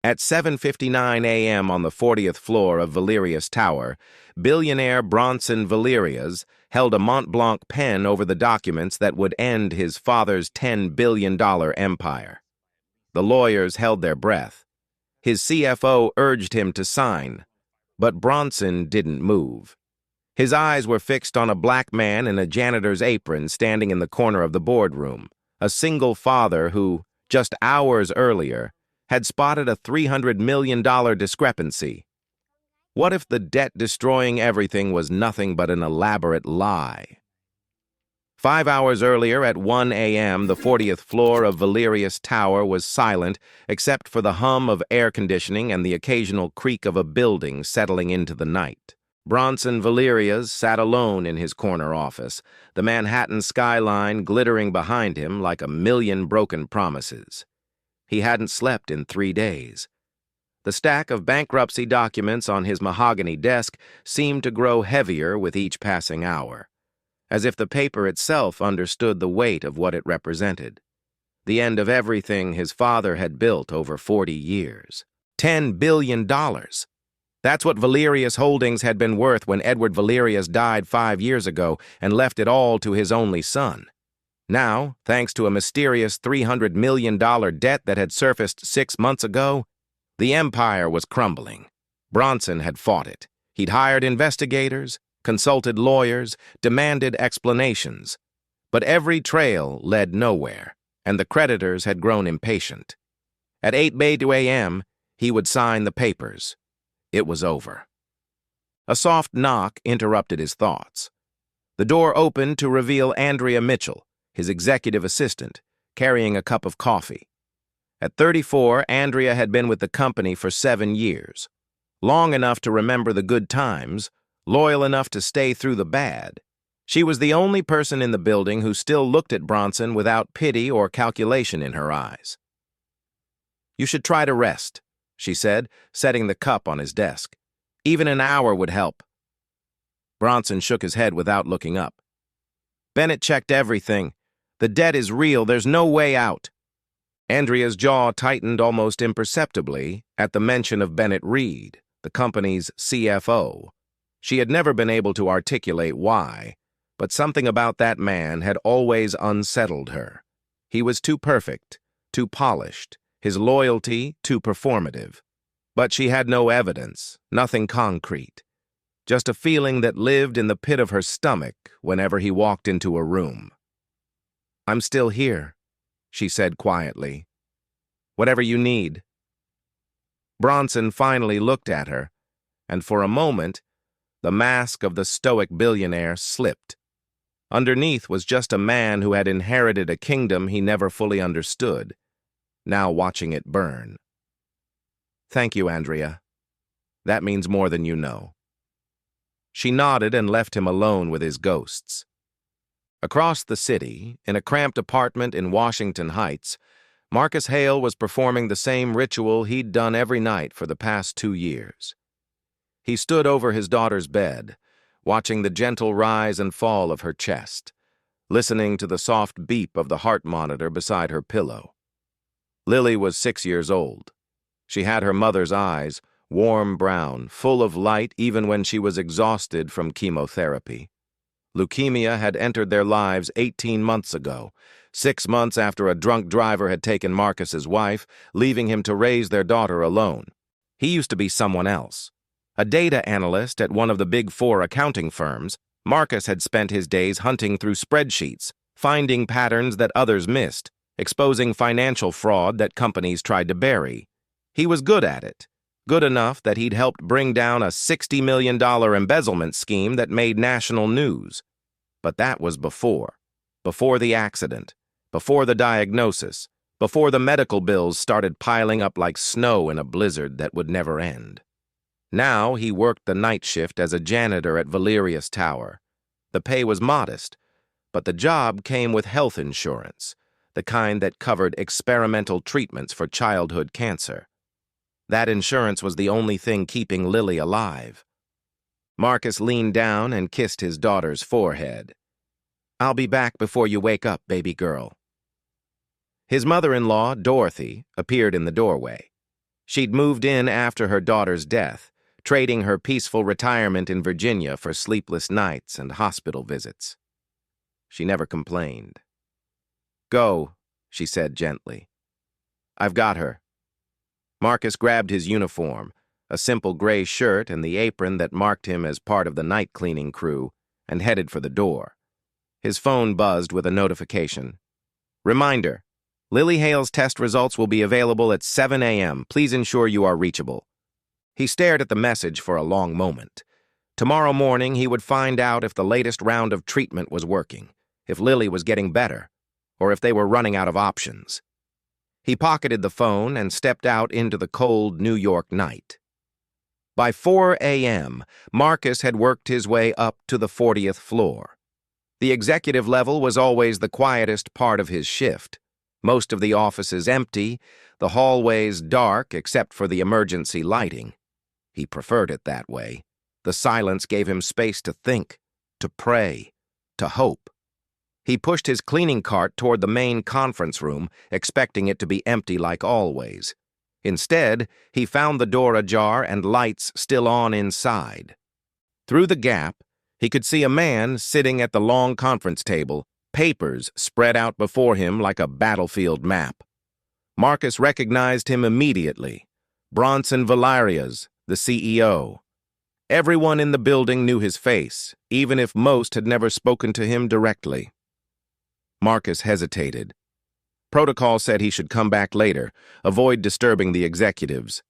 At 7:59 a.m. on the 40th floor of Valerius Tower, billionaire Bronson Valerius held a Mont Blanc pen over the documents that would end his father's $10 billion empire. The lawyers held their breath. His CFO urged him to sign, but Bronson didn't move. His eyes were fixed on a black man in a janitor's apron standing in the corner of the boardroom, a single father who, just hours earlier, had spotted a $300 million discrepancy. What if the debt-destroying everything was nothing but an elaborate lie? 5 hours earlier, at 1 a.m., the 40th floor of Valerius Tower was silent except for the hum of air conditioning and the occasional creak of a building settling into the night. Bronson Valerius sat alone in his corner office, the Manhattan skyline glittering behind him like a million broken promises. He hadn't slept in 3 days. The stack of bankruptcy documents on his mahogany desk seemed to grow heavier with each passing hour, as if the paper itself understood the weight of what it represented. The end of everything his father had built over 40 years. $10 billion. That's what Valerius Holdings had been worth when Edward Valerius died 5 years ago and left it all to his only son. Now, thanks to a mysterious $300 million debt that had surfaced 6 months ago, the empire was crumbling. Bronson had fought it. He'd hired investigators, consulted lawyers, demanded explanations. But every trail led nowhere, and the creditors had grown impatient. At 8 a.m., he would sign the papers. It was over. A soft knock interrupted his thoughts. The door opened to reveal Andrea Mitchell, his executive assistant, carrying a cup of coffee. At 34, Andrea had been with the company for 7 years, long enough to remember the good times, loyal enough to stay through the bad. She was the only person in the building who still looked at Bronson without pity or calculation in her eyes. "You should try to rest," she said, setting the cup on his desk. "Even an hour would help." Bronson shook his head without looking up. "Bennett checked everything. The debt is real. There's no way out." Andrea's jaw tightened almost imperceptibly at the mention of Bennett Reed, the company's CFO. She had never been able to articulate why, but something about that man had always unsettled her. He was too perfect, too polished, his loyalty too performative. But she had no evidence, nothing concrete, just a feeling that lived in the pit of her stomach whenever he walked into a room. "I'm still here," she said quietly. "Whatever you need." Bronson finally looked at her, and for a moment, the mask of the stoic billionaire slipped. Underneath was just a man who had inherited a kingdom he never fully understood, now watching it burn. "Thank you, Andrea. That means more than you know." She nodded and left him alone with his ghosts. Across the city, in a cramped apartment in Washington Heights, Marcus Hale was performing the same ritual he'd done every night for the past 2 years. He stood over his daughter's bed, watching the gentle rise and fall of her chest, listening to the soft beep of the heart monitor beside her pillow. Lily was 6 years old. She had her mother's eyes, warm brown, full of light even when she was exhausted from chemotherapy. Leukemia had entered their lives 18 months ago, 6 months after a drunk driver had taken Marcus's wife, leaving him to raise their daughter alone. He used to be someone else. A data analyst at one of the Big Four accounting firms, Marcus had spent his days hunting through spreadsheets, finding patterns that others missed, exposing financial fraud that companies tried to bury. He was good at it. Good enough that he'd helped bring down a $60 million embezzlement scheme that made national news. But that was before the accident, before the diagnosis, before the medical bills started piling up like snow in a blizzard that would never end. Now he worked the night shift as a janitor at Valerius Tower. The pay was modest, but the job came with health insurance, the kind that covered experimental treatments for childhood cancer. That insurance was the only thing keeping Lily alive. Marcus leaned down and kissed his daughter's forehead. "I'll be back before you wake up, baby girl." His mother-in-law, Dorothy, appeared in the doorway. She'd moved in after her daughter's death, trading her peaceful retirement in Virginia for sleepless nights and hospital visits. She never complained. "Go," she said gently. "I've got her." Marcus grabbed his uniform, a simple gray shirt and the apron that marked him as part of the night cleaning crew, and headed for the door. His phone buzzed with a notification. "Reminder, Lily Hale's test results will be available at 7 a.m. Please ensure you are reachable." He stared at the message for a long moment. Tomorrow morning, he would find out if the latest round of treatment was working, if Lily was getting better, or if they were running out of options. He pocketed the phone and stepped out into the cold New York night. By 4 a.m., Marcus had worked his way up to the 40th floor. The executive level was always the quietest part of his shift. Most of the offices empty, the hallways dark except for the emergency lighting. He preferred it that way. The silence gave him space to think, to pray, to hope. He pushed his cleaning cart toward the main conference room, expecting it to be empty like always. Instead, he found the door ajar and lights still on inside. Through the gap, he could see a man sitting at the long conference table, papers spread out before him like a battlefield map. Marcus recognized him immediately. Bronson Valerius, the CEO. Everyone in the building knew his face, even if most had never spoken to him directly. Marcus hesitated. Protocol said he should come back later, avoid disturbing the executives.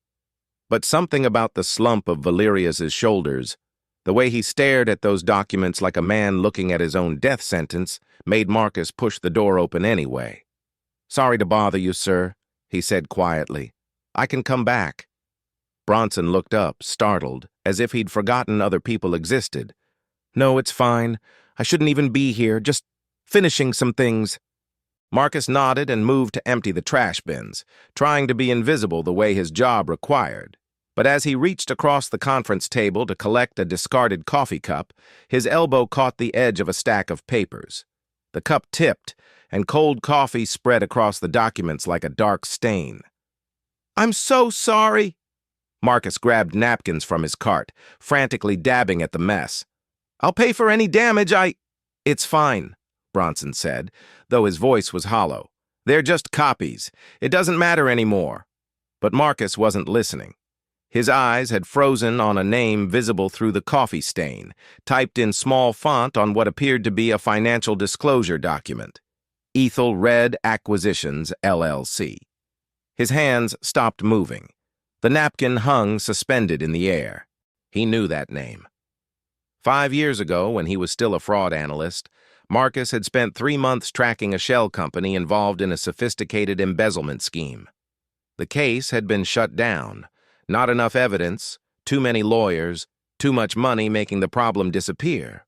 But something about the slump of Valerius's shoulders, the way he stared at those documents like a man looking at his own death sentence, made Marcus push the door open anyway. "Sorry to bother you, sir," he said quietly. "I can come back." Bronson looked up, startled, as if he'd forgotten other people existed. "No, it's fine. I shouldn't even be here, just finishing some things." Marcus nodded and moved to empty the trash bins, trying to be invisible the way his job required. But as he reached across the conference table to collect a discarded coffee cup, his elbow caught the edge of a stack of papers. The cup tipped, and cold coffee spread across the documents like a dark stain. "I'm so sorry." Marcus grabbed napkins from his cart, frantically dabbing at the mess. "I'll pay for any damage "It's fine," Bronson said, though his voice was hollow. "They're just copies. It doesn't matter anymore." But Marcus wasn't listening. His eyes had frozen on a name visible through the coffee stain, typed in small font on what appeared to be a financial disclosure document. Ethel Red Acquisitions, LLC. His hands stopped moving. The napkin hung suspended in the air. He knew that name. 5 years ago, when he was still a fraud analyst, Marcus had spent 3 months tracking a shell company involved in a sophisticated embezzlement scheme. The case had been shut down. Not enough evidence, too many lawyers, too much money making the problem disappear.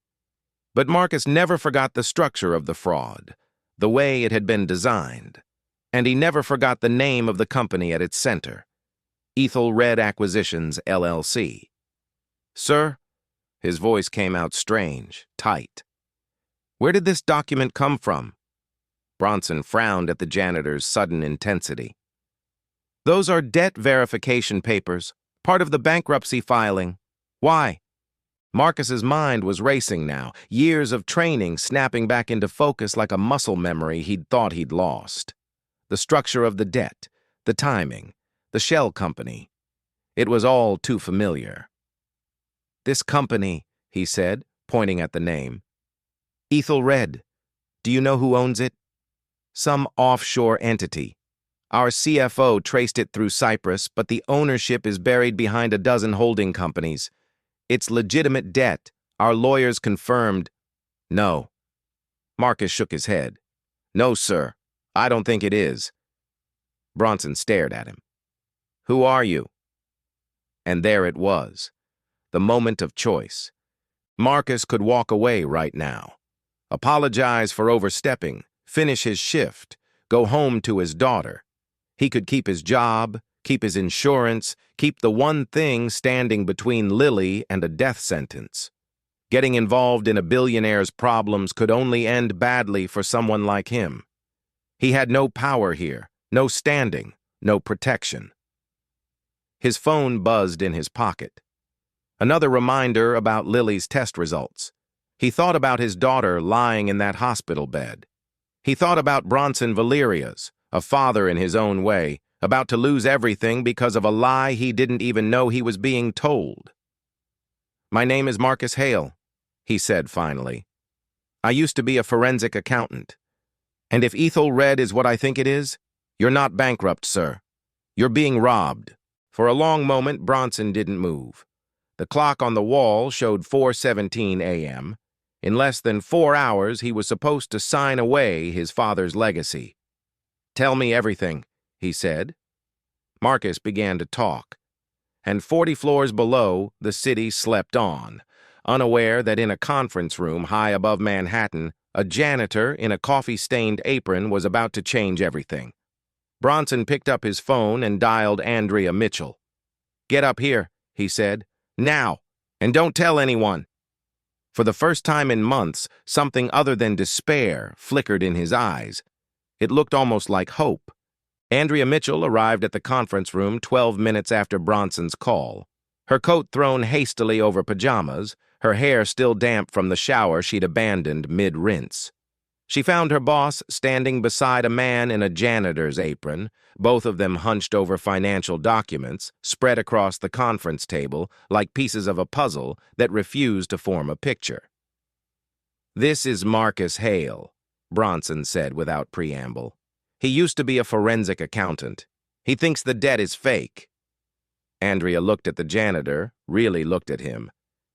But Marcus never forgot the structure of the fraud, the way it had been designed. And he never forgot the name of the company at its center. Ethel Red Acquisitions, LLC. "Sir?" His voice came out strange, tight. "Where did this document come from?" Bronson frowned at the janitor's sudden intensity. "Those are debt verification papers, part of the bankruptcy filing. Why?" Marcus's mind was racing now, years of training snapping back into focus like a muscle memory he'd thought he'd lost. The structure of the debt, the timing, the shell company. It was all too familiar. "This company," he said, pointing at the name. "Ethel Red. Do you know who owns it?" "Some offshore entity. Our CFO traced it through Cyprus, but the ownership is buried behind a dozen holding companies. It's legitimate debt. Our lawyers confirmed." "No." Marcus shook his head. "No, sir. I don't think it is." Bronson stared at him. "Who are you?" And there it was. The moment of choice. Marcus could walk away right now. Apologize for overstepping, finish his shift, go home to his daughter. He could keep his job, keep his insurance, keep the one thing standing between Lily and a death sentence. Getting involved in a billionaire's problems could only end badly for someone like him. He had no power here, no standing, no protection. His phone buzzed in his pocket. Another reminder about Lily's test results. He thought about his daughter lying in that hospital bed. He thought about Bronson Valerius, a father in his own way, about to lose everything because of a lie he didn't even know he was being told. "My name is Marcus Hale," he said finally. "I used to be a forensic accountant. And if Ethel Red is what I think it is, you're not bankrupt, sir. You're being robbed." For a long moment, Bronson didn't move. The clock on the wall showed 4:17 a.m. In less than 4 hours, he was supposed to sign away his father's legacy. "Tell me everything," he said. Marcus began to talk. And 40 floors below, the city slept on, unaware that in a conference room high above Manhattan, a janitor in a coffee-stained apron was about to change everything. Bronson picked up his phone and dialed Andrea Mitchell. "Get up here," he said. "Now, and don't tell anyone." For the first time in months, something other than despair flickered in his eyes. It looked almost like hope. Andrea Mitchell arrived at the conference room 12 minutes after Bronson's call. Her coat thrown hastily over pajamas, her hair still damp from the shower she'd abandoned mid-rinse. She found her boss standing beside a man in a janitor's apron, both of them hunched over financial documents, spread across the conference table like pieces of a puzzle that refused to form a picture. "This is Marcus Hale," Bronson said without preamble. "He used to be a forensic accountant. He thinks the debt is fake." Andrea looked at the janitor, really looked at him,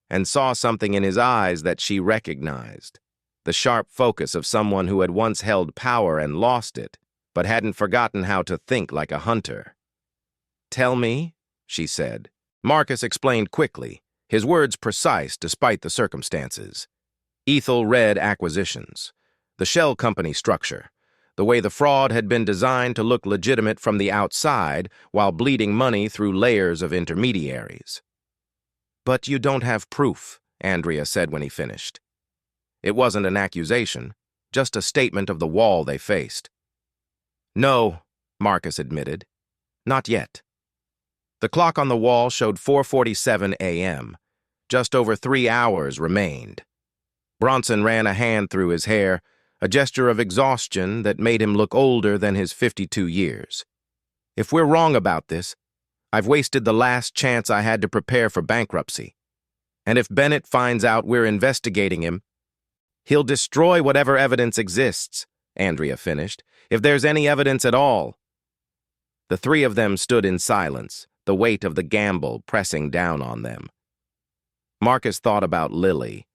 and saw something in his eyes that she recognized. The sharp focus of someone who had once held power and lost it, but hadn't forgotten how to think like a hunter. "Tell me," she said. Marcus explained quickly, his words precise despite the circumstances. Ethel Red Acquisitions, the shell company structure, the way the fraud had been designed to look legitimate from the outside while bleeding money through layers of intermediaries. "But you don't have proof," Andrea said when he finished. It wasn't an accusation, just a statement of the wall they faced. "No," Marcus admitted. "Not yet." The clock on the wall showed 4:47 a.m. Just over 3 hours remained. Bronson ran a hand through his hair, a gesture of exhaustion that made him look older than his 52 years. "If we're wrong about this, I've wasted the last chance I had to prepare for bankruptcy. And if Bennett finds out we're investigating him, he'll destroy whatever evidence exists," Andrea finished, "if there's any evidence at all." The three of them stood in silence, the weight of the gamble pressing down on them. Marcus thought about Lily,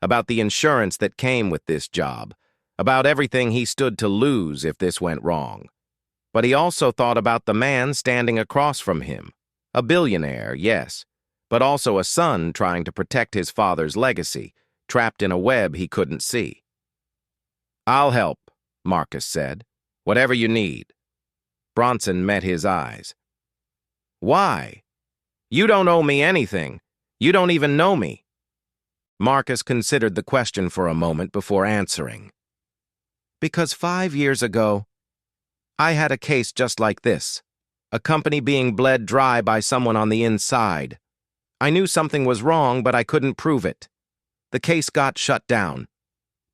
about the insurance that came with this job, about everything he stood to lose if this went wrong. But he also thought about the man standing across from him, a billionaire, yes, but also a son trying to protect his father's legacy, trapped in a web he couldn't see. "I'll help," Marcus said. "Whatever you need." Bronson met his eyes. "Why? You don't owe me anything. You don't even know me." Marcus considered the question for a moment before answering. "Because 5 years ago, I had a case just like this, a company being bled dry by someone on the inside. I knew something was wrong, but I couldn't prove it. The case got shut down.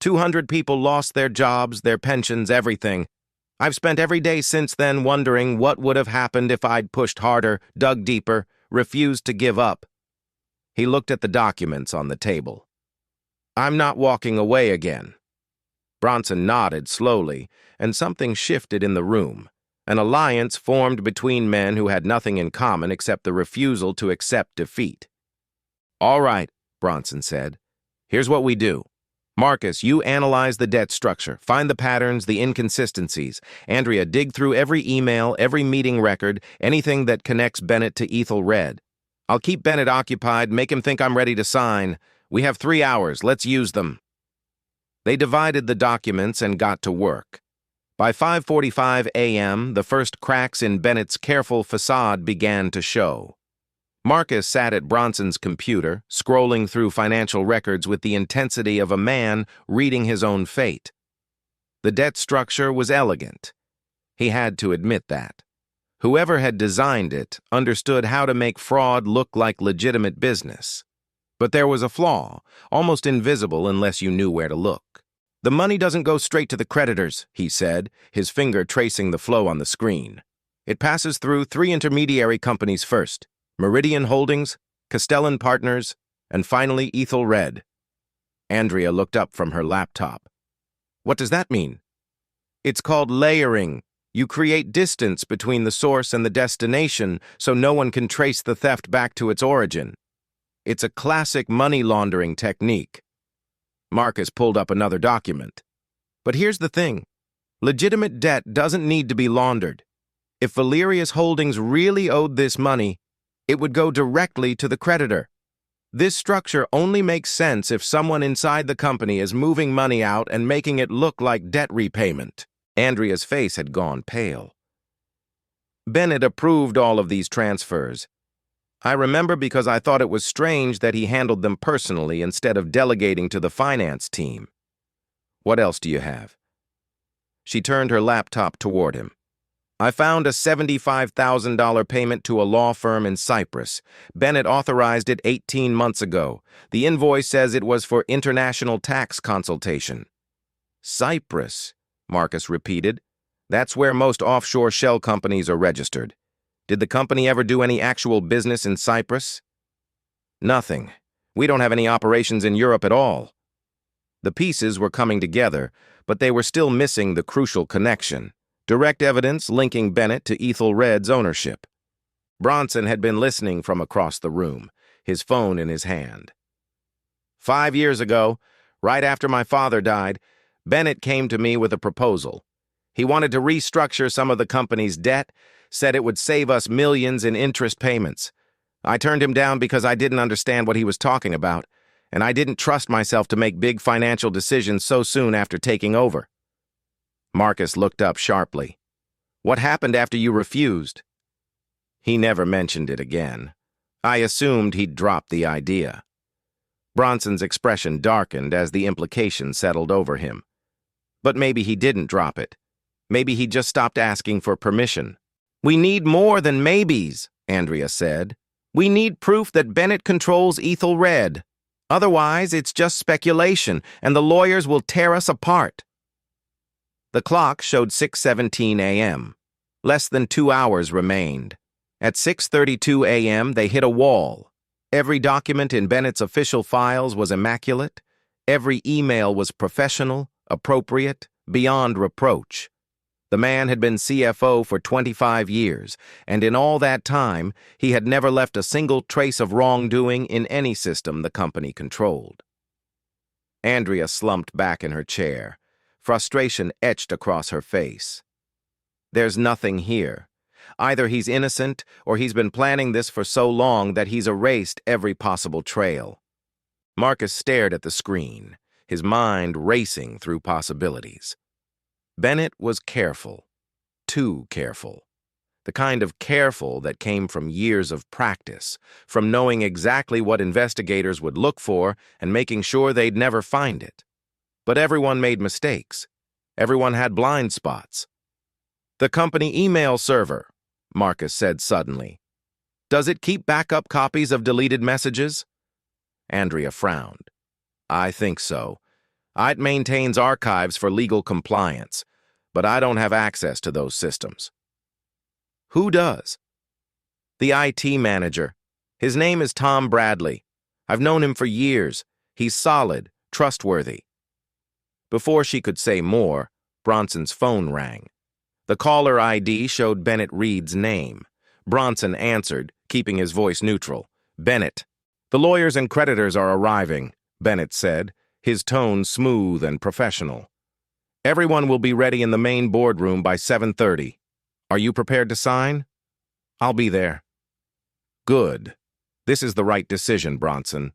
200 people lost their jobs, their pensions, everything. I've spent every day since then wondering what would have happened if I'd pushed harder, dug deeper, refused to give up." He looked at the documents on the table. "I'm not walking away again." Bronson nodded slowly, and something shifted in the room. An alliance formed between men who had nothing in common except the refusal to accept defeat. "All right," Bronson said. "Here's what we do. Marcus, you analyze the debt structure, find the patterns, the inconsistencies. Andrea, dig through every email, every meeting record, anything that connects Bennett to Ethel Red. I'll keep Bennett occupied, make him think I'm ready to sign. We have 3 hours, let's use them." They divided the documents and got to work. By 5:45 a.m., the first cracks in Bennett's careful facade began to show. Marcus sat at Bronson's computer, scrolling through financial records with the intensity of a man reading his own fate. The debt structure was elegant. He had to admit that. Whoever had designed it understood how to make fraud look like legitimate business. But there was a flaw, almost invisible unless you knew where to look. "The money doesn't go straight to the creditors," he said, his finger tracing the flow on the screen. "It passes through 3 intermediary companies first: Meridian Holdings, Castellan Partners, and finally Ethelred." Andrea looked up from her laptop. "What does that mean?" "It's called layering. You create distance between the source and the destination so no one can trace the theft back to its origin. It's a classic money laundering technique." Marcus pulled up another document. "But here's the thing. Legitimate debt doesn't need to be laundered. If Valerius Holdings really owed this money, it would go directly to the creditor. This structure only makes sense if someone inside the company is moving money out and making it look like debt repayment." Andrea's face had gone pale. "Bennett approved all of these transfers. I remember because I thought it was strange that he handled them personally instead of delegating to the finance team. What else do you have?" She turned her laptop toward him. "I found a $75,000 payment to a law firm in Cyprus. Bennett authorized it 18 months ago. The invoice says it was for international tax consultation." "Cyprus," Marcus repeated. "That's where most offshore shell companies are registered. Did the company ever do any actual business in Cyprus?" "Nothing. We don't have any operations in Europe at all." The pieces were coming together, but they were still missing the crucial connection: direct evidence linking Bennett to Ethelred's ownership. Bronson had been listening from across the room, his phone in his hand. "5 years ago, right after my father died, Bennett came to me with a proposal. He wanted to restructure some of the company's debt, said it would save us millions in interest payments. I turned him down because I didn't understand what he was talking about, and I didn't trust myself to make big financial decisions so soon after taking over." Marcus looked up sharply. "What happened after you refused?" "He never mentioned it again. I assumed he'd dropped the idea." Bronson's expression darkened as the implication settled over him. "But maybe he didn't drop it. Maybe he just stopped asking for permission." "We need more than maybes," Andrea said. "We need proof that Bennett controls Ethelred. Otherwise, it's just speculation, and the lawyers will tear us apart." The clock showed 6:17 a.m. Less than 2 hours remained. At 6:32 a.m., they hit a wall. Every document in Bennett's official files was immaculate. Every email was professional, appropriate, beyond reproach. The man had been CFO for 25 years, and in all that time, he had never left a single trace of wrongdoing in any system the company controlled. Andrea slumped back in her chair. Frustration etched across her face. "There's nothing here. Either he's innocent, or he's been planning this for so long that he's erased every possible trail." Marcus stared at the screen, his mind racing through possibilities. Bennett was careful, too careful. The kind of careful that came from years of practice, from knowing exactly what investigators would look for and making sure they'd never find it. But everyone made mistakes. Everyone had blind spots. "The company email server," Marcus said suddenly. "Does it keep backup copies of deleted messages?" Andrea frowned. "I think so. It maintains archives for legal compliance, but I don't have access to those systems." "Who does?" "The IT manager. His name is Tom Bradley. I've known him for years. He's solid, trustworthy." Before she could say more, Bronson's phone rang. The caller ID showed Bennett Reed's name. Bronson answered, keeping his voice neutral. "Bennett." "The lawyers and creditors are arriving," Bennett said, his tone smooth and professional. "Everyone will be ready in the main boardroom by 7:30. Are you prepared to sign?" "I'll be there." "Good. This is the right decision, Bronson.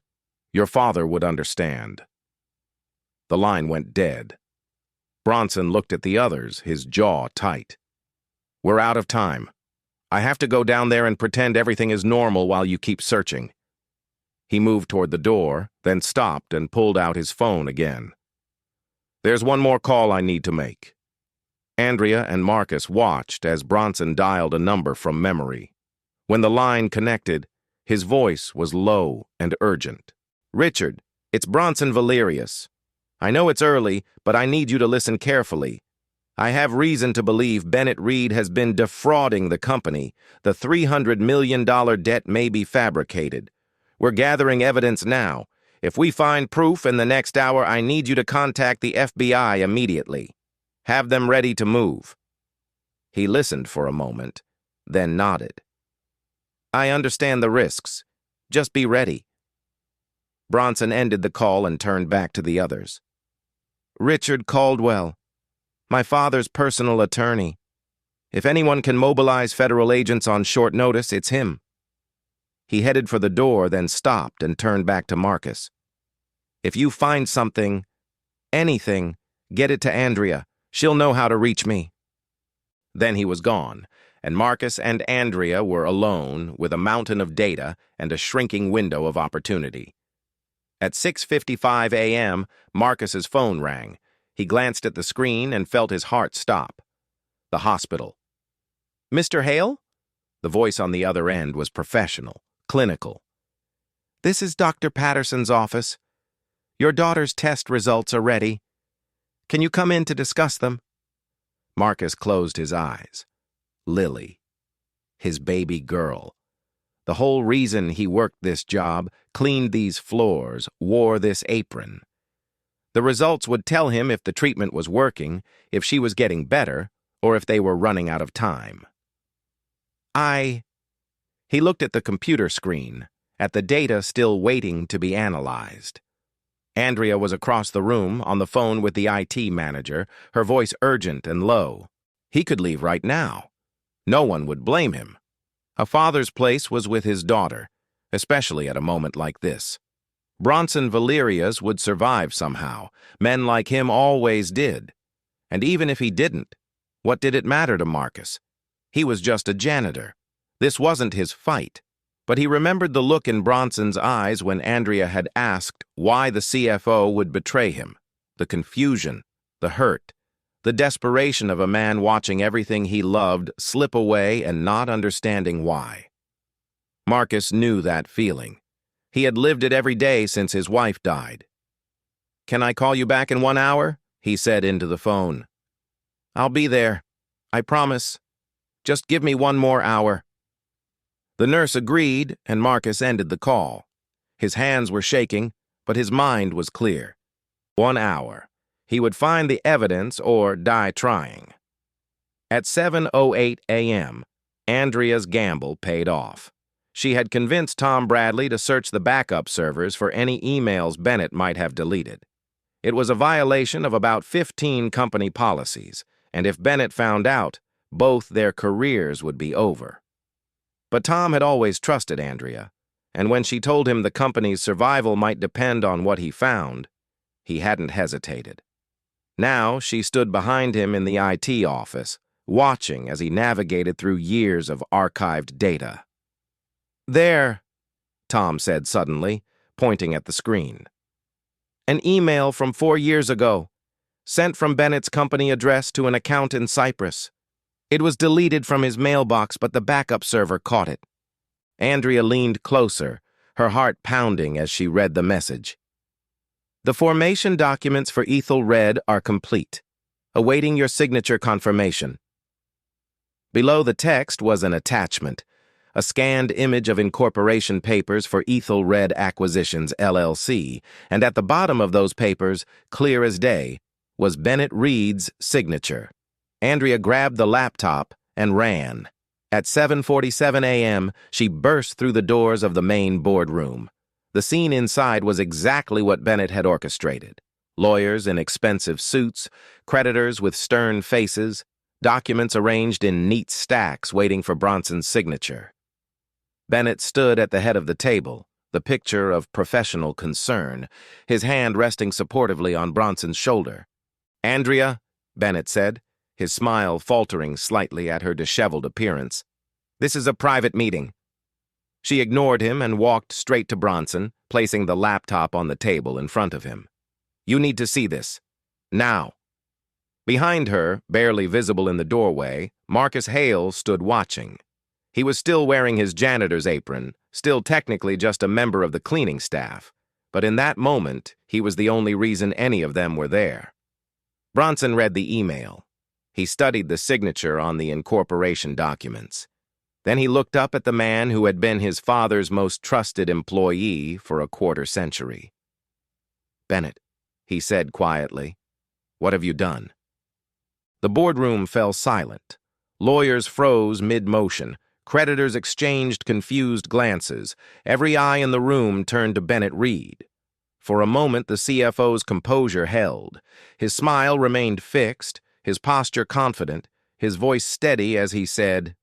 Your father would understand." The line went dead. Bronson looked at the others, his jaw tight. "We're out of time. I have to go down there and pretend everything is normal while you keep searching." He moved toward the door, then stopped and pulled out his phone again. "There's one more call I need to make." Andrea and Marcus watched as Bronson dialed a number from memory. When the line connected, his voice was low and urgent. "Richard, it's Bronson Valerius. I know it's early, but I need you to listen carefully. I have reason to believe Bennett Reed has been defrauding the company. The $300 million debt may be fabricated. We're gathering evidence now. If we find proof in the next hour, I need you to contact the FBI immediately. Have them ready to move." He listened for a moment, then nodded. "I understand the risks. Just be ready." Bronson ended the call and turned back to the others. "Richard Caldwell, my father's personal attorney. If anyone can mobilize federal agents on short notice, it's him." He headed for the door, then stopped and turned back to Marcus. "If you find something, anything, get it to Andrea. She'll know how to reach me." Then he was gone, and Marcus and Andrea were alone with a mountain of data and a shrinking window of opportunity. At 6:55 a.m., Marcus's phone rang. He glanced at the screen and felt his heart stop. The hospital. "Mr. Hale?" The voice on the other end was professional, clinical. "This is Dr. Patterson's office. Your daughter's test results are ready. Can you come in to discuss them?" Marcus closed his eyes. Lily. His baby girl. The whole reason he worked this job, cleaned these floors, wore this apron. The results would tell him if the treatment was working, if she was getting better, or if they were running out of time. He looked at the computer screen, at the data still waiting to be analyzed. Andrea was across the room, on the phone with the IT manager, her voice urgent and low. He could leave right now. No one would blame him. A father's place was with his daughter, especially at a moment like this. Bronson Valerius would survive somehow. Men like him always did. And even if he didn't, what did it matter to Marcus? He was just a janitor. This wasn't his fight. But he remembered the look in Bronson's eyes when Andrea had asked why the CFO would betray him. The confusion, the hurt, the desperation of a man watching everything he loved slip away and not understanding why. Marcus knew that feeling. He had lived it every day since his wife died. "Can I call you back in 1 hour?" he said into the phone. "I'll be there. I promise. Just give me 1 more hour." The nurse agreed, and Marcus ended the call. His hands were shaking, but his mind was clear. 1 hour. He would find the evidence or die trying. At 7:08 a.m., Andrea's gamble paid off. She had convinced Tom Bradley to search the backup servers for any emails Bennett might have deleted. It was a violation of about 15 company policies, and if Bennett found out, both their careers would be over. But Tom had always trusted Andrea, and when she told him the company's survival might depend on what he found, he hadn't hesitated. Now she stood behind him in the IT office, watching as he navigated through years of archived data. "There," Tom said suddenly, pointing at the screen. "An email from 4 years ago, sent from Bennett's company address to an account in Cyprus. It was deleted from his mailbox, but the backup server caught it." Andrea leaned closer, her heart pounding as she read the message. "The formation documents for Ethel Red are complete. Awaiting your signature confirmation." Below the text was an attachment, a scanned image of incorporation papers for Ethel Red Acquisitions, LLC, and at the bottom of those papers, clear as day, was Bennett Reed's signature. Andrea grabbed the laptop and ran. At 7:47 a.m., she burst through the doors of the main boardroom. The scene inside was exactly what Bennett had orchestrated. Lawyers in expensive suits, creditors with stern faces, documents arranged in neat stacks waiting for Bronson's signature. Bennett stood at the head of the table, the picture of professional concern, his hand resting supportively on Bronson's shoulder. "Andrea," Bennett said, his smile faltering slightly at her disheveled appearance, "this is a private meeting." She ignored him and walked straight to Bronson, placing the laptop on the table in front of him. "You need to see this. Now." Behind her, barely visible in the doorway, Marcus Hale stood watching. He was still wearing his janitor's apron, still technically just a member of the cleaning staff, but in that moment, he was the only reason any of them were there. Bronson read the email. He studied the signature on the incorporation documents. Then he looked up at the man who had been his father's most trusted employee for a quarter-century. "Bennett," he said quietly, "what have you done?" The boardroom fell silent. Lawyers froze mid-motion. Creditors exchanged confused glances. Every eye in the room turned to Bennett Reed. For a moment, the CFO's composure held. His smile remained fixed, his posture confident, his voice steady as he said,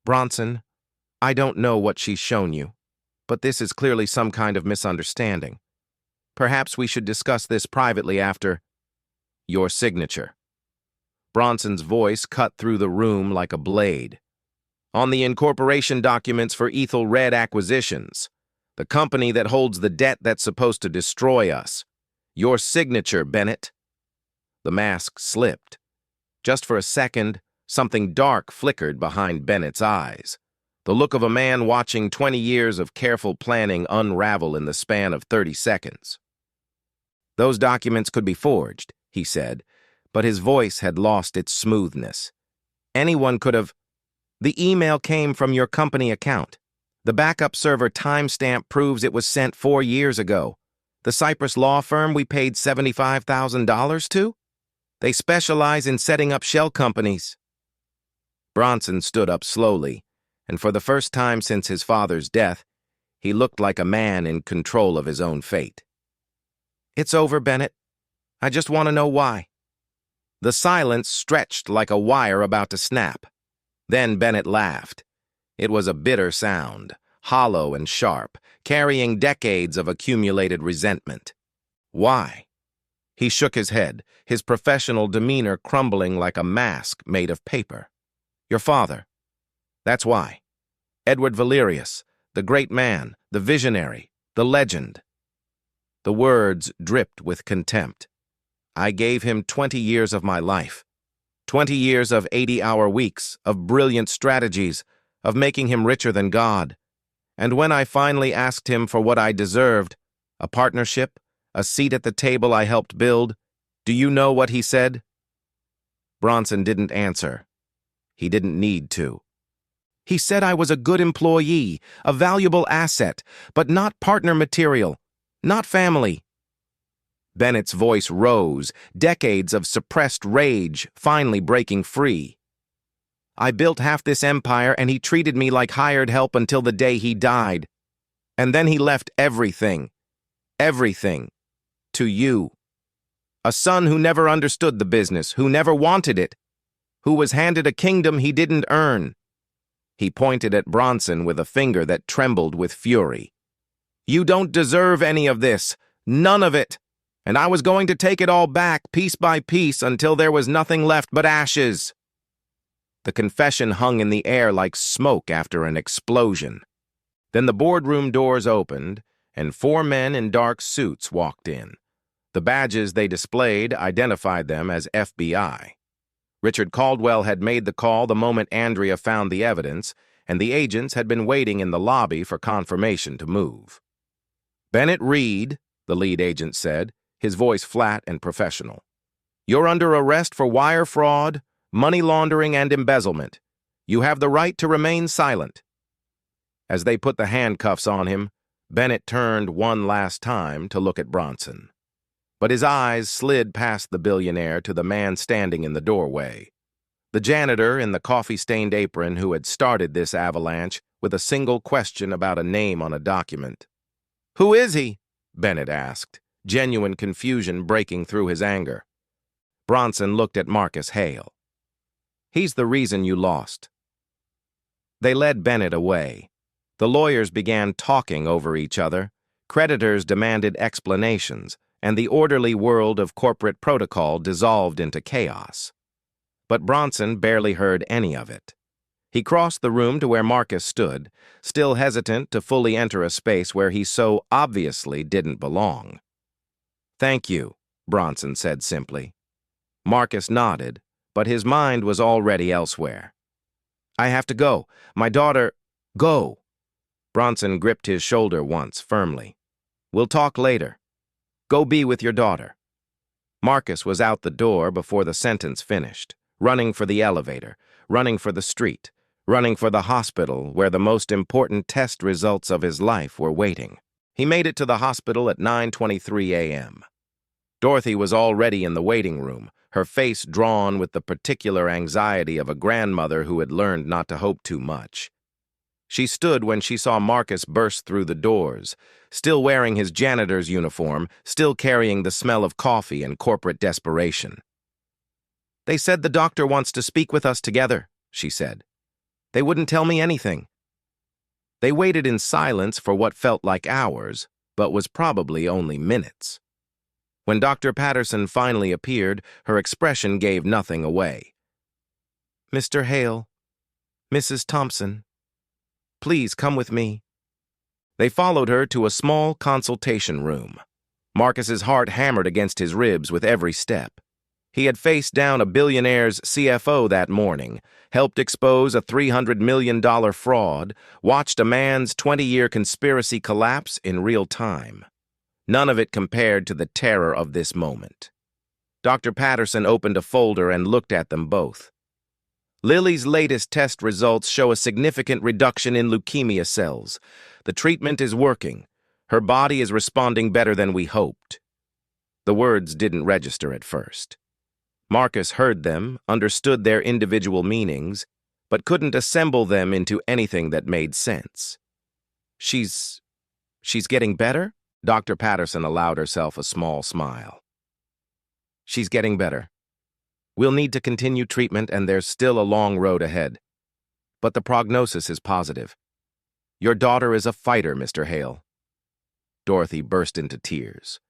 "Bronson, I don't know what she's shown you, but this is clearly some kind of misunderstanding. Perhaps we should discuss this privately after your signature." Bronson's voice cut through the room like a blade. "On the incorporation documents for Ethel Red Acquisitions, the company that holds the debt that's supposed to destroy us. Your signature, Bennett." The mask slipped. Just for a second, something dark flickered behind Bennett's eyes. The look of a man watching 20 years of careful planning unravel in the span of 30 seconds. "Those documents could be forged," he said, but his voice had lost its smoothness. "Anyone could have—" "The email came from your company account. The backup server timestamp proves it was sent 4 years ago. The Cyprus law firm we paid $75,000 to? They specialize in setting up shell companies." Bronson stood up slowly, and for the first time since his father's death, he looked like a man in control of his own fate. "It's over, Bennett. I just want to know why." The silence stretched like a wire about to snap. Then Bennett laughed. It was a bitter sound, hollow and sharp, carrying decades of accumulated resentment. "Why?" He shook his head, his professional demeanor crumbling like a mask made of paper. "Your father. That's why. Edward Valerius, the great man, the visionary, the legend." The words dripped with contempt. "I gave him 20 years of my life. 20 years of 80-hour weeks, of brilliant strategies, of making him richer than God. And when I finally asked him for what I deserved, a partnership, a seat at the table I helped build, do you know what he said?" Bronson didn't answer. He didn't need to. "He said I was a good employee, a valuable asset, but not partner material, not family." Bennett's voice rose, decades of suppressed rage finally breaking free. "I built half this empire and he treated me like hired help until the day he died. And then he left everything, to you. A son who never understood the business, who never wanted it, who was handed a kingdom he didn't earn." He pointed at Bronson with a finger that trembled with fury. "You don't deserve any of this, none of it. And I was going to take it all back, piece by piece, until there was nothing left but ashes." The confession hung in the air like smoke after an explosion. Then the boardroom doors opened, and 4 men in dark suits walked in. The badges they displayed identified them as FBI. Richard Caldwell had made the call the moment Andrea found the evidence, and the agents had been waiting in the lobby for confirmation to move. "Bennett Reed," the lead agent said, his voice flat and professional. "You're under arrest for wire fraud, money laundering, and embezzlement. You have the right to remain silent." As they put the handcuffs on him, Bennett turned one last time to look at Bronson. But his eyes slid past the billionaire to the man standing in the doorway. The janitor in the coffee-stained apron who had started this avalanche with a single question about a name on a document. "Who is he?" Bennett asked, genuine confusion breaking through his anger. Bronson looked at Marcus Hale. "He's the reason you lost." They led Bennett away. The lawyers began talking over each other. Creditors demanded explanations, and the orderly world of corporate protocol dissolved into chaos. But Bronson barely heard any of it. He crossed the room to where Marcus stood, still hesitant to fully enter a space where he so obviously didn't belong. "Thank you," Bronson said simply. Marcus nodded, but his mind was already elsewhere. I have to go. My daughter... Go. Bronson gripped his shoulder once, firmly. We'll talk later. Go be with your daughter. Marcus was out the door before the sentence finished, running for the elevator, running for the street, running for the hospital where the most important test results of his life were waiting. He made it to the hospital at 9:23 a.m. Dorothy was already in the waiting room, her face drawn with the particular anxiety of a grandmother who had learned not to hope too much. She stood when she saw Marcus burst through the doors, still wearing his janitor's uniform, still carrying the smell of coffee and corporate desperation. They said the doctor wants to speak with us together, she said. They wouldn't tell me anything. They waited in silence for what felt like hours, but was probably only minutes. When Dr. Patterson finally appeared, her expression gave nothing away. Mr. Hale, Mrs. Thompson, please come with me. They followed her to a small consultation room. Marcus's heart hammered against his ribs with every step. He had faced down a Billionaire's CFO that morning, helped expose a $300 million fraud, watched a man's 20-year conspiracy collapse in real time. None of it compared to the terror of this moment. Dr. Patterson opened a folder and looked at them both. Lily's latest test results show a significant reduction in leukemia cells. The treatment is working. Her body is responding better than we hoped. The words didn't register at first. Marcus heard them, understood their individual meanings, but couldn't assemble them into anything that made sense. She's getting better? Dr. Patterson allowed herself a small smile. She's getting better. We'll need to continue treatment, and there's still a long road ahead. But the prognosis is positive. Your daughter is a fighter, Mr. Hale. Dorothy burst into tears.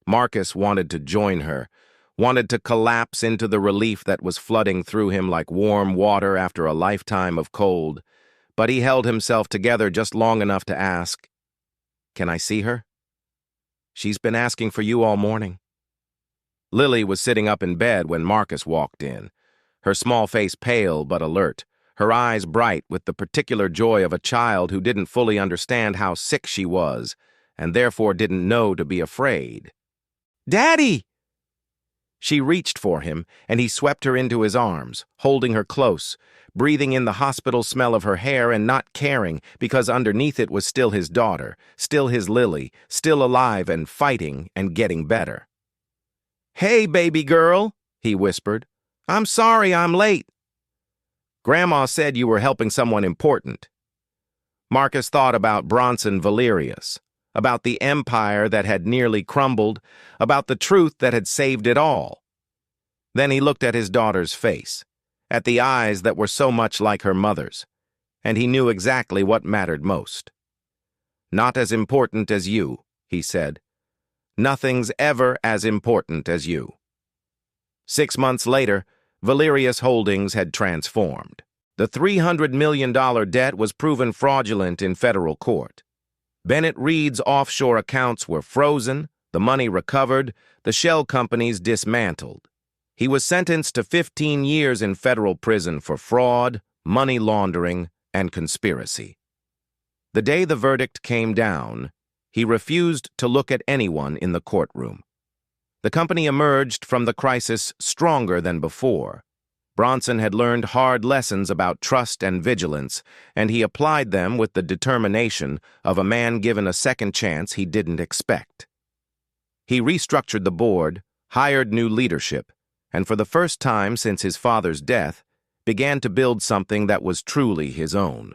Marcus wanted to join her, wanted to collapse into the relief that was flooding through him like warm water after a lifetime of cold, but he held himself together just long enough to ask, Can I see her? She's been asking for you all morning. Lily was sitting up in bed when Marcus walked in, her small face pale but alert, her eyes bright with the particular joy of a child who didn't fully understand how sick she was, and therefore didn't know to be afraid. Daddy! She reached for him, and he swept her into his arms, holding her close, breathing in the hospital smell of her hair and not caring because underneath it was still his daughter, still his Lily, still alive and fighting and getting better. Hey, baby girl, he whispered. I'm sorry I'm late. Grandma said you were helping someone important. Marcus thought about Bronson Valerius, about the empire that had nearly crumbled, about the truth that had saved it all. Then he looked at his daughter's face, at the eyes that were so much like her mother's, and he knew exactly what mattered most. Not as important as you, he said. Nothing's ever as important as you. 6 months later, Valerius Holdings had transformed. The $300 million debt was proven fraudulent in federal court. Bennett Reed's offshore accounts were frozen, the money recovered, the shell companies dismantled. He was sentenced to 15 years in federal prison for fraud, money laundering, and conspiracy. The day the verdict came down, he refused to look at anyone in the courtroom. The company emerged from the crisis stronger than before. Bronson had learned hard lessons about trust and vigilance, and he applied them with the determination of a man given a second chance he didn't expect. He restructured the board, hired new leadership, and for the first time since his father's death, began to build something that was truly his own.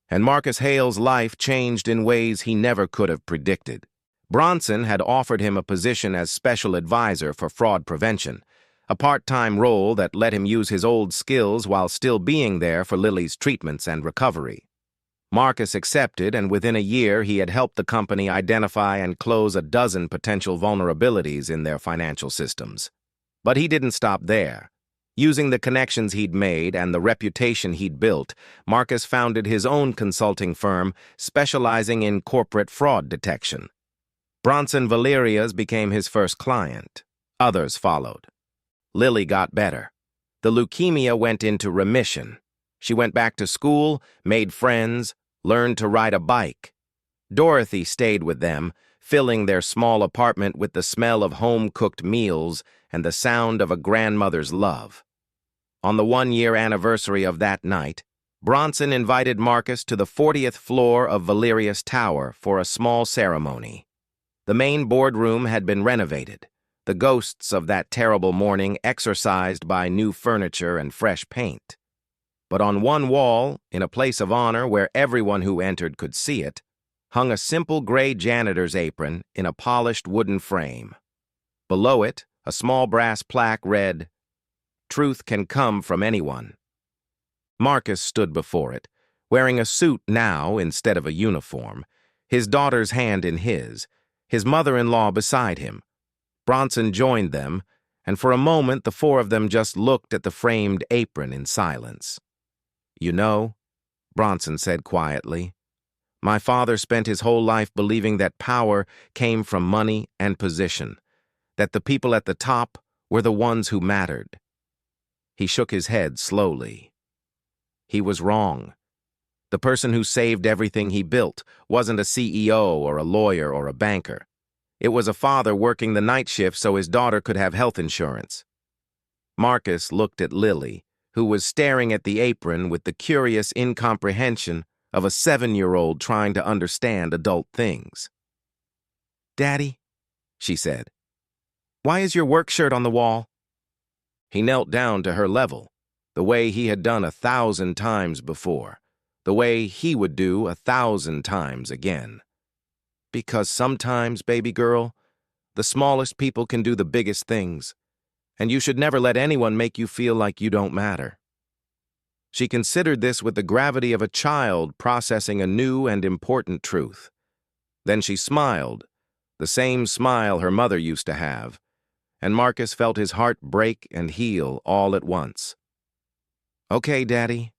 And Marcus Hale's life changed in ways he never could have predicted. Bronson had offered him a position as special advisor for fraud prevention, a part-time role that let him use his old skills while still being there for Lily's treatments and recovery. Marcus accepted, and within a year he had helped the company identify and close a dozen potential vulnerabilities in their financial systems. But he didn't stop there. Using the connections he'd made and the reputation he'd built, Marcus founded his own consulting firm specializing in corporate fraud detection. Bronson Valerius became his first client. Others followed. Lily got better. The leukemia went into remission. She went back to school, made friends, learned to ride a bike. Dorothy stayed with them, filling their small apartment with the smell of home-cooked meals and the sound of a grandmother's love. On the 1-year anniversary of that night, Bronson invited Marcus to the 40th floor of Valerius Tower for a small ceremony. The main boardroom had been renovated, the ghosts of that terrible morning exorcised by new furniture and fresh paint. But on one wall, in a place of honor where everyone who entered could see it, hung a simple gray janitor's apron in a polished wooden frame. Below it, a small brass plaque read, "Truth can come from anyone." Marcus stood before it, wearing a suit now instead of a uniform, his daughter's hand in his mother-in-law beside him. Bronson joined them, and for a moment the four of them just looked at the framed apron in silence. "You know," Bronson said quietly, "my father spent his whole life believing that power came from money and position, that the people at the top were the ones who mattered." He shook his head slowly. He was wrong. The person who saved everything he built wasn't a CEO or a lawyer or a banker. It was a father working the night shift so his daughter could have health insurance. Marcus looked at Lily, who was staring at the apron with the curious incomprehension of a 7-year-old trying to understand adult things. "Daddy," she said, "why is your work shirt on the wall?" He knelt down to her level, the way he had done 1,000 times before, the way he would do 1,000 times again. "Because sometimes, baby girl, the smallest people can do the biggest things, and you should never let anyone make you feel like you don't matter." She considered this with the gravity of a child processing a new and important truth. Then she smiled, the same smile her mother used to have, and Marcus felt his heart break and heal all at once. "Okay, Daddy."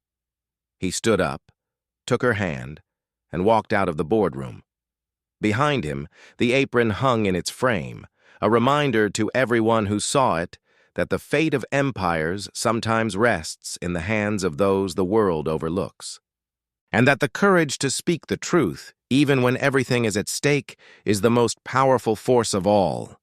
He stood up, took her hand, and walked out of the boardroom. Behind him, the apron hung in its frame, a reminder to everyone who saw it that the fate of empires sometimes rests in the hands of those the world overlooks, and that the courage to speak the truth, even when everything is at stake, is the most powerful force of all.